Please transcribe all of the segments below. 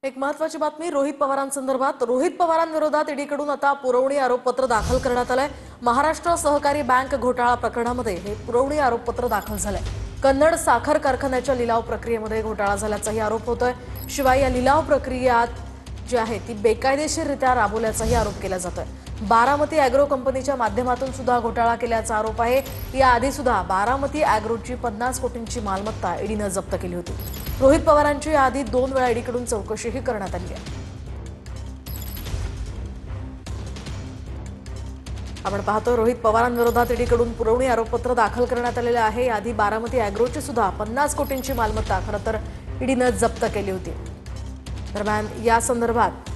एक महत्त्वाची बातमी रोहित पवारांसंदर्भात। रोहित पवारांविरोधात ईडीकडून आता पुरवणी आरोपपत्र दाखल करण्यात आलंय। महाराष्ट्र सहकारी बँक घोटाळा प्रकरणामध्ये हे पुरवणी आरोपपत्र दाखल झालंय। कन्नड साखर कारखान्याच्या लिलाव प्रक्रियेमध्ये घोटाळा झाल्याचाही आरोप होतोय। शिवाय या लिलाव प्रक्रियेत जी आहे ती बेकायदेशीररित्या राबवल्याचाही आरोप केला जातोय। बारामती ॲग्रो कंपनीच्या माध्यमातून सुद्धा घोटाळा केल्याचा आरोप आहे। याआधी सुद्धा बारामती ॲग्रोची 50 कोटींची मालमत्ता ईडीनं जप्त केली होती। रोहित पवारांची याआधी 2 वेळा ईडीकडून चौकशीही करण्यात आली आहे। आपण पाहतो रोहित पवारांविरोधात ईडीकडून पुरवणी आरोपपत्र दाखल करण्यात आलेले आहे। याआधी बारामती ॲग्रोची सुद्धा 50 कोटींची मालमत्ता खरं तर ईडीनं जप्त केली होती। दरम्यान या संदर्भात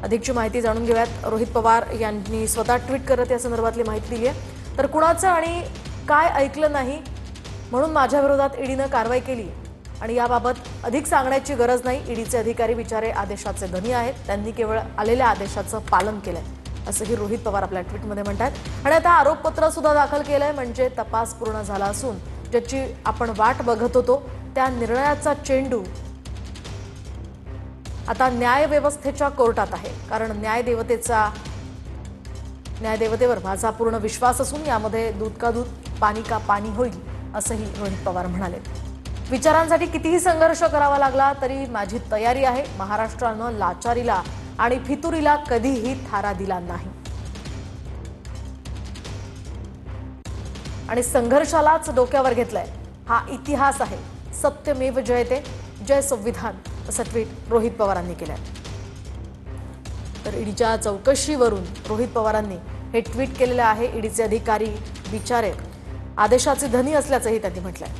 अधिकची माहिती जाणून घेऊयात। रोहित पवार यांनी स्वतः ट्विट करत या संदर्भातली माहिती दिली आहे। तर कुणाचं आणि काय ऐकलं नाही म्हणून माझ्या विरोधात ईडीनं कारवाई केली आणि याबाबत अधिक सांगण्याची गरज नाही। ईडीचे अधिकारी बिचारे आदेशाचे धनी आहेत, त्यांनी केवळ आलेल्या आदेशाचं पालन केलंय असंही रोहित पवार आपल्या ट्विटमध्ये म्हणतात। आणि आता आरोपपत्र सुद्धा दाखल केलंय म्हणजे तपास पूर्ण झाला असून ज्याची आपण वाट बघत होतो त्या निर्णयाचा चेंडू आता न्यायव्यवस्थेच्या कोर्टात आहे। कारण न्यायदेवतेवर माझा पूर्ण विश्वास असून यामध्ये दूध का दूध पाणी का पाणी होईल असंही रोहित पवार म्हणाले। विचारांसाठी कितीही संघर्ष करावा लागला तरी माझी तयारी आहे। महाराष्ट्रानं लाचारीला आणि फितुरीला कधीही थारा दिला नाही आणि संघर्षालाच डोक्यावर घेतलंय। हा इतिहास आहे, सत्यमेव जयते, जय संविधान असं ट्विट रोहित पवारांनी केलंय। तर ईडीच्या चौकशीवरून रोहित पवारांनी हे ट्विट केलेलं आहे। ईडीचे अधिकारी बिचारे आदेशाचे धनी असल्याचंही त्यांनी म्हटलंय।